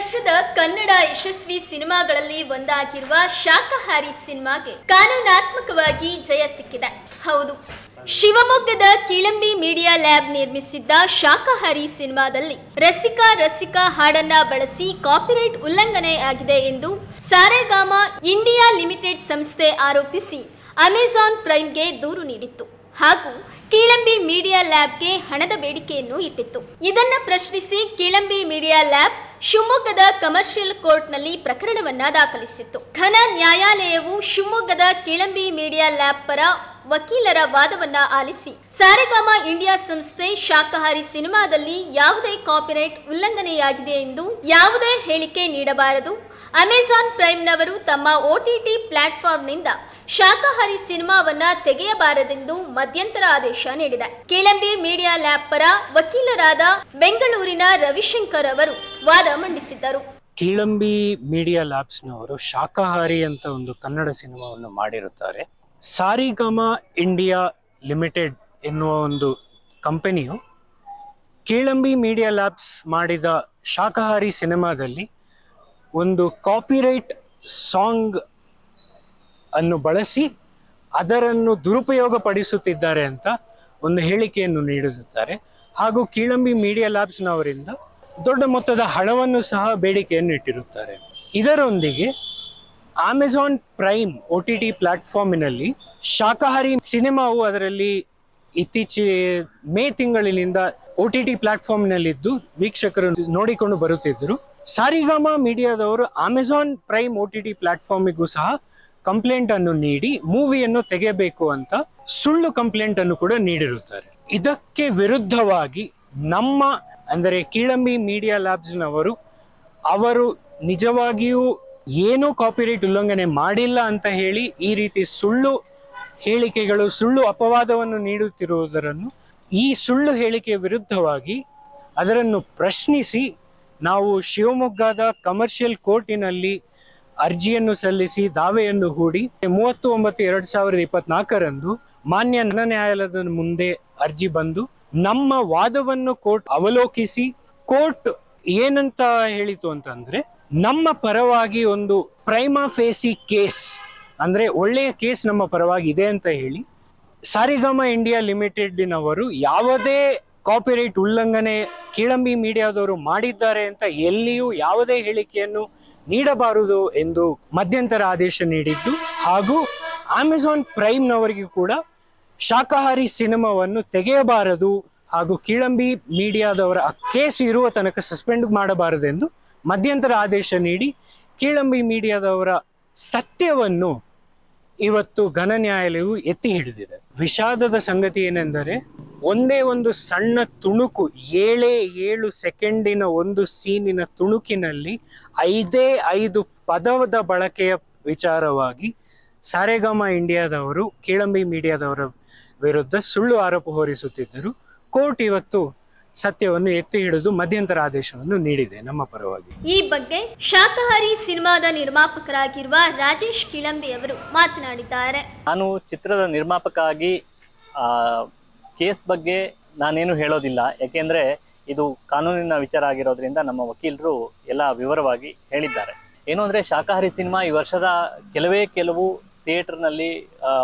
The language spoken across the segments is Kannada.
ವರ್ಷದ ಕನ್ನಡ ಯಶಸ್ವಿ ಸಿನಿಮಾಗಳಲ್ಲಿ ಒಂದಾಗಿರುವ ಶಾಕಾಹಾರಿ ಸಿನಿಮಾಗೆ ಕಾನೂನಾತ್ಮಕವಾಗಿ ಜಯ ಸಿಕ್ಕಿದೆ. ಹೌದು, ಶಿವಮೊಗ್ಗದ ಕೀಳಂಬಿ ಮೀಡಿಯಾ ಲ್ಯಾಬ್ ನಿರ್ಮಿಸಿದ್ದ ಶಾಕಾಹಾರಿ ಸಿನಿಮಾದಲ್ಲಿ ರಸಿಕಾ ಹಾಡನ್ನ ಬಳಸಿ ಕಾಪಿರೈಟ್ ಉಲ್ಲಂಘನೆ ಆಗಿದೆ ಎಂದು ಸಾರೆಗಾಮ ಇಂಡಿಯಾ ಲಿಮಿಟೆಡ್ ಸಂಸ್ಥೆ ಆರೋಪಿಸಿ ಅಮೆಜಾನ್ ಪ್ರೈಮ್ಗೆ ದೂರು ನೀಡಿತ್ತು ಹಾಗೂ ಕೀಳಂಬಿ ಮೀಡಿಯಾ ಲ್ಯಾಬ್ಗೆ ಹಣದ ಬೇಡಿಕೆಯನ್ನು ಇಟ್ಟಿತ್ತು. ಇದನ್ನ ಪ್ರಶ್ನಿಸಿ ಕೀಳಂಬಿ ಮೀಡಿಯಾ ಲ್ಯಾಬ್ ಶಿವಮೊಗ್ಗದ ಕಮರ್ಷಿಯಲ್ ಕೋರ್ಟ್ನಲ್ಲಿ ಪ್ರಕರಣವನ್ನ ದಾಖಲಿಸಿತ್ತು. ಘನ ನ್ಯಾಯಾಲಯವು ಶಿವಮೊಗ್ಗದ ಕೀಳಂಬಿ ಮೀಡಿಯಾ ಲ್ಯಾಬ್ ಪರ ವಕೀಲರ ವಾದವನ್ನ ಆಲಿಸಿ ಸಾರೆಗಾಮ ಇಂಡಿಯಾ ಸಂಸ್ಥೆ ಶಾಕಾಹಾರಿ ಸಿನಿಮಾದಲ್ಲಿ ಯಾವುದೇ ಕಾಪಿರೈಟ್ ಉಲ್ಲಂಘನೆಯಾಗಿದೆ ಎಂದು ಯಾವುದೇ ಹೇಳಿಕೆ ನೀಡಬಾರದು, ಅಮೆಜಾನ್ ಪ್ರೈಮ್ನವರು ತಮ್ಮ OTT ಪ್ಲಾಟ್ಫಾರ್ಮ್ನಿಂದ ಶಾಕಾಹಾರಿ ಸಿನಿಮಾವನ್ನ ತೆಗೆಯಬಾರದೆಂದು ಮಧ್ಯಂತರ ಆದೇಶ ನೀಡಿದೆ. ಕೀಳಂಬಿ ಮೀಡಿಯಾ ಲ್ಯಾಬ್ ಪರ ವಕೀಲರಾದ ಬೆಂಗಳೂರಿನ ರವಿಶಂಕರ್ ಅವರು ವಾದ ಮಂಡಿಸಿದ್ದರು. ಕೀಳಂಬಿ ಮೀಡಿಯಾ ಲ್ಯಾಬ್ಸ್ನವರು ಶಾಕಾಹಾರಿ ಅಂತ ಒಂದು ಕನ್ನಡ ಸಿನಿಮಾವನ್ನು ಮಾಡಿರುತ್ತಾರೆ. ಸಾರಿಗಾಮ ಇಂಡಿಯಾ ಲಿಮಿಟೆಡ್ ಎನ್ನುವ ಒಂದು ಕಂಪನಿಯು ಕೀಳಂಬಿ ಮೀಡಿಯಾ ಲ್ಯಾಬ್ಸ್ ಮಾಡಿದ ಶಾಕಾಹಾರಿ ಸಿನಿಮಾದಲ್ಲಿ ಒಂದು ಕಾಪಿರೈಟ್ ಸಾಂಗ್ ಅನ್ನು ಬಳಸಿ ಅದರನ್ನು ದುರುಪಯೋಗ ಪಡಿಸುತ್ತಿದ್ದಾರೆ ಅಂತ ಒಂದು ಹೇಳಿಕೆಯನ್ನು ನೀಡುತ್ತಾರೆ. ಹಾಗೂ ಕೀಳಂಬಿ ಮೀಡಿಯಾ ಲ್ಯಾಬ್ಸ್ನವರಿಂದ ದೊಡ್ಡ ಮೊತ್ತದ ಹಣವನ್ನು ಸಹ ಬೇಡಿಕೆಯನ್ನು ಇಟ್ಟಿರುತ್ತಾರೆ. ಇದರೊಂದಿಗೆ ಅಮೆಜಾನ್ ಪ್ರೈಮ್ OTT ಪ್ಲಾಟ್ಫಾರ್ಮಿನಲ್ಲಿ ಶಾಕಾಹಾರಿ ಸಿನಿಮಾವು ಅದರಲ್ಲಿ ಇತ್ತೀಚೆಗೆ ಮೇ ತಿಂಗಳಿನಿಂದ OTT ಪ್ಲಾಟ್ಫಾರ್ಮ್ನಲ್ಲಿದ್ದು ವೀಕ್ಷಕರು ನೋಡಿಕೊಂಡು ಬರುತ್ತಿದ್ದರು. ಸಾರಿಗಾಮ ಮೀಡಿಯಾದವರು ಅಮೆಜಾನ್ ಪ್ರೈಮ್ OTT ಪ್ಲಾಟ್ಫಾರ್ಮಿಗೂ ಸಹ ಕಂಪ್ಲೇಂಟ್ ಅನ್ನು ನೀಡಿ ಮೂವಿಯನ್ನು ತೆಗೆಯಬೇಕು ಅಂತ ಸುಳ್ಳು ಕಂಪ್ಲೇಂಟ್ ಅನ್ನು ಕೂಡ ನೀಡಿರುತ್ತಾರೆ. ಇದಕ್ಕೆ ವಿರುದ್ಧವಾಗಿ ನಮ್ಮ ಅಂದರೆ ಕೀಳಂಬಿ ಮೀಡಿಯಾ ಲ್ಯಾಬ್ಸ್ನವರು ಅವರು ನಿಜವಾಗಿಯೂ ಏನೂ ಕಾಪಿರೈಟ್ ಉಲ್ಲಂಘನೆ ಮಾಡಿಲ್ಲ ಅಂತ ಹೇಳಿ ಈ ರೀತಿ ಸುಳ್ಳು ಹೇಳಿಕೆಗಳು, ಸುಳ್ಳು ಅಪವಾದವನ್ನು ನೀಡುತ್ತಿರುವುದನ್ನು, ಈ ಸುಳ್ಳು ಹೇಳಿಕೆಯ ವಿರುದ್ಧವಾಗಿ ಅದನ್ನು ಪ್ರಶ್ನಿಸಿ ನಾವು ಶಿವಮೊಗ್ಗದ ಕಮರ್ಷಿಯಲ್ ಕೋರ್ಟಿನಲ್ಲಿ ಅರ್ಜಿಯನ್ನು ಸಲ್ಲಿಸಿ ದಾವೆಯನ್ನು ಹೂಡಿ 30/9/2024 ಮಾನ್ಯ ನ್ಯಾಯಾಲಯದ ಮುಂದೆ ಅರ್ಜಿ ಬಂದು ನಮ್ಮ ವಾದವನ್ನು ಕೋರ್ಟ್ ಅವಲೋಕಿಸಿ ಕೋರ್ಟ್ ಏನಂತ ಹೇಳಿತು ಅಂತಂದ್ರೆ ನಮ್ಮ ಪರವಾಗಿ ಒಂದು ಪ್ರೈಮಾ ಫೇಸಿ ಕೇಸ್ ಅಂದ್ರೆ ಒಳ್ಳೆಯ ಕೇಸ್ ನಮ್ಮ ಪರವಾಗಿ ಇದೆ ಅಂತ ಹೇಳಿ ಸಾರಿಗಾಮ ಇಂಡಿಯಾ ಲಿಮಿಟೆಡ್ನವರು ಯಾವುದೇ ಕಾಪಿರೈಟ್ ಉಲ್ಲಂಘನೆ ಕೀಳಂಬಿ ಮೀಡಿಯಾದವರು ಮಾಡಿದ್ದಾರೆ ಅಂತ ಎಲ್ಲಿಯೂ ಯಾವುದೇ ಹೇಳಿಕೆಯನ್ನು ನೀಡಬಾರದು ಎಂದು ಮಧ್ಯಂತರ ಆದೇಶ ನೀಡಿದ್ದು ಹಾಗೂ ಅಮೆಜಾನ್ ಪ್ರೈಮ್ನವರಿಗೂ ಕೂಡ ಶಾಕಾಹಾರಿ ಸಿನಿಮಾವನ್ನು ತೆಗೆಯಬಾರದು ಹಾಗೂ ಕೀಳಂಬಿ ಮೀಡಿಯಾದವರ ಕೇಸ್ ಇರುವ ತನಕ ಸಸ್ಪೆಂಡ್ ಮಾಡಬಾರದೆಂದು ಮಧ್ಯಂತರ ಆದೇಶ ನೀಡಿ ಕೀಳಂಬಿ ಮೀಡಿಯಾದವರ ಸತ್ಯವನ್ನು ಇವತ್ತು ಘನ ನ್ಯಾಯಾಲಯವು ಎತ್ತಿ ಹಿಡಿದಿದೆ. ವಿಷಾದದ ಸಂಗತಿ ಏನೆಂದರೆ ಒಂದೇ ಒಂದು ಸಣ್ಣ ತುಣುಕು 7 ಸೆಕೆಂಡಿನ ಒಂದು ಸೀನಿನ ತುಣುಕಿನಲ್ಲಿ 5 ಪದದ ಬಳಕೆಯ ವಿಚಾರವಾಗಿ ಸಾರೆಗಾಮ ಇಂಡಿಯಾದವರು ಕೀಳಂಬಿ ಮೀಡಿಯಾದವರ ವಿರುದ್ಧ ಸುಳ್ಳು ಆರೋಪ ಹೊರಿಸುತ್ತಿದ್ದರು. ಕೋರ್ಟ್ ಇವತ್ತು ಸತ್ಯವನ್ನು ಎತ್ತಿ ಹಿಡಿದು ಮಧ್ಯಂತರ ಆದೇಶವನ್ನು ನೀಡಿದೆ ನಮ್ಮ ಪರವಾಗಿ. ಈ ಬಗ್ಗೆ ಶಾಕಾಹಾರಿ ಸಿನಿಮಾದ ನಿರ್ಮಾಪಕರಾಗಿರುವ ರಾಜೇಶ್ ಕೀಳಂಬಿ ಅವರು ಮಾತನಾಡಿದ್ದಾರೆ. ನಾನು ಚಿತ್ರದ ನಿರ್ಮಾಪಕ ಆಗಿ ಕೇಸ್ ಬಗ್ಗೆ ನಾನೇನು ಹೇಳೋದಿಲ್ಲ, ಯಾಕೆಂದ್ರೆ ಇದು ಕಾನೂನಿನ ವಿಚಾರ ಆಗಿರೋದ್ರಿಂದ ನಮ್ಮ ವಕೀಲರು ಎಲ್ಲ ವಿವರವಾಗಿ ಹೇಳಿದ್ದಾರೆ. ಏನು ಅಂದ್ರೆ ಶಾಕಾಹಾರಿ ಸಿನಿಮಾ ಈ ವರ್ಷದ ಕೆಲವು ಥಿಯೇಟರ್ನಲ್ಲಿ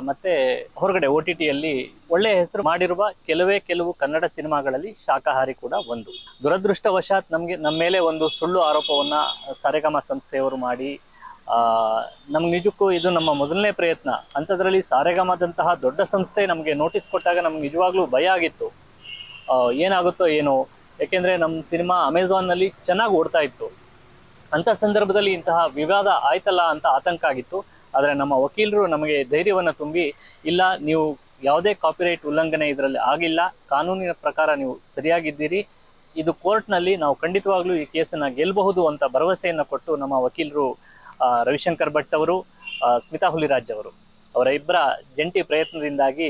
ಮತ್ತೆ ಹೊರಗಡೆ OTTಯಲ್ಲಿ ಒಳ್ಳೆಯ ಹೆಸರು ಮಾಡಿರುವ ಕೆಲವು ಕನ್ನಡ ಸಿನಿಮಾಗಳಲ್ಲಿ ಶಾಕಾಹಾರಿ ಕೂಡ ಒಂದು. ದುರದೃಷ್ಟವಶಾತ್ ನಮ್ಮ ಮೇಲೆ ಒಂದು ಸುಳ್ಳು ಆರೋಪವನ್ನ ಸಾರೆಗಾಮ ಸಂಸ್ಥೆಯವರು ಮಾಡಿ ನಮ್ಗೆ ನಿಜಕ್ಕೂ ಇದು ನಮ್ಮ ಮೊದಲನೇ ಪ್ರಯತ್ನ. ಅಂಥದ್ರಲ್ಲಿ ಸಾರೆಗಾಮದಂತಹ ದೊಡ್ಡ ಸಂಸ್ಥೆ ನಮಗೆ ನೋಟಿಸ್ ಕೊಟ್ಟಾಗ ನಮ್ಗೆ ನಿಜವಾಗ್ಲೂ ಭಯ ಆಗಿತ್ತು, ಏನಾಗುತ್ತೋ ಏನೋ, ಯಾಕೆಂದ್ರೆ ನಮ್ಮ ಸಿನಿಮಾ ಅಮೆಜಾನ್ನಲ್ಲಿ ಚೆನ್ನಾಗಿ ಓಡ್ತಾ ಇತ್ತು. ಅಂಥ ಸಂದರ್ಭದಲ್ಲಿ ಇಂತಹ ವಿವಾದ ಆಯ್ತಲ್ಲ ಅಂತ ಆತಂಕ ಆಗಿತ್ತು. ಆದರೆ ನಮ್ಮ ವಕೀಲರು ನಮಗೆ ಧೈರ್ಯವನ್ನು ತುಂಬಿ, ಇಲ್ಲ, ನೀವು ಯಾವುದೇ ಕಾಪಿರೈಟ್ ಉಲ್ಲಂಘನೆ ಇದರಲ್ಲಿ ಆಗಿಲ್ಲ, ಕಾನೂನಿನ ಪ್ರಕಾರ ನೀವು ಸರಿಯಾಗಿದ್ದೀರಿ, ಇದು ಕೋರ್ಟ್ನಲ್ಲಿ ನಾವು ಖಂಡಿತವಾಗ್ಲೂ ಈ ಕೇಸನ್ನು ಗೆಲ್ಲಬಹುದು ಅಂತ ಭರವಸೆಯನ್ನು ಕೊಟ್ಟು ನಮ್ಮ ವಕೀಲರು ರವಿಶಂಕರ್ ಭಟ್ ಅವರು, ಸ್ಮಿತಾ ಹುಲಿರಾಜ್ ಅವರು, ಅವರ ಇಬ್ಬರ ಜಂಟಿ ಪ್ರಯತ್ನದಿಂದಾಗಿ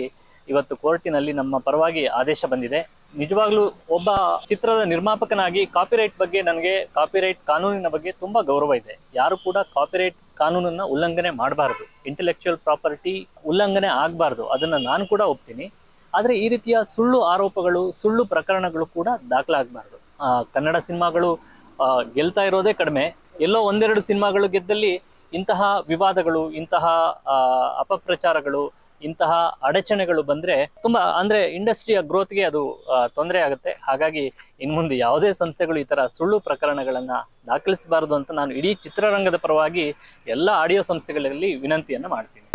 ಇವತ್ತು ಕೋರ್ಟಿನಲ್ಲಿ ನಮ್ಮ ಪರವಾಗಿ ಆದೇಶ ಬಂದಿದೆ. ನಿಜವಾಗ್ಲೂ ಒಬ್ಬ ಚಿತ್ರದ ನಿರ್ಮಾಪಕನಾಗಿ ಕಾಪಿರೈಟ್ ಬಗ್ಗೆ ನನಗೆ ಕಾಪಿರೈಟ್ ಕಾನೂನಿನ ಬಗ್ಗೆ ತುಂಬಾ ಗೌರವ ಇದೆ. ಯಾರು ಕೂಡ ಕಾಪಿರೈಟ್ ಕಾನೂನನ್ನ ಉಲ್ಲಂಘನೆ ಮಾಡಬಾರದು, ಇಂಟೆಲೆಕ್ಚುಯಲ್ ಪ್ರಾಪರ್ಟಿ ಉಲ್ಲಂಘನೆ ಆಗಬಾರ್ದು, ಅದನ್ನ ನಾನು ಕೂಡ ಒಪ್ತೀನಿ. ಆದರೆ ಈ ರೀತಿಯ ಸುಳ್ಳು ಆರೋಪಗಳು, ಸುಳ್ಳು ಪ್ರಕರಣಗಳು ಕೂಡ ದಾಖಲಾಗಬಾರ್ದು. ಕನ್ನಡ ಸಿನಿಮಾಗಳು ಗೆಲ್ತಾ ಇರೋದೇ ಕಡಿಮೆ. ಎಲ್ಲೋ ಒಂದೆರಡು ಸಿನಿಮಾಗಳು ಗೆದ್ದಲ್ಲಿ ಇಂತಹ ವಿವಾದಗಳು, ಇಂತಹ ಅಪಪ್ರಚಾರಗಳು, ಇಂತಹ ಅಡಚಣೆಗಳು ಬಂದ್ರೆ ತುಂಬಾ ಅಂದ್ರೆ ಇಂಡಸ್ಟ್ರಿಯ ಗ್ರೋತ್ಗೆ ಅದು ತೊಂದರೆ ಆಗುತ್ತೆ. ಹಾಗಾಗಿ ಇನ್ನು ಮುಂದೆ ಯಾವುದೇ ಸಂಸ್ಥೆಗಳು ಈ ತರ ಸುಳ್ಳು ಪ್ರಕರಣಗಳನ್ನ ದಾಖಲಿಸಬಾರದು ಅಂತ ನಾನು ಇಡೀ ಚಿತ್ರರಂಗದ ಪರವಾಗಿ ಎಲ್ಲ ಆಡಿಯೋ ಸಂಸ್ಥೆಗಳಲ್ಲಿ ವಿನಂತಿಯನ್ನ ಮಾಡ್ತೀನಿ.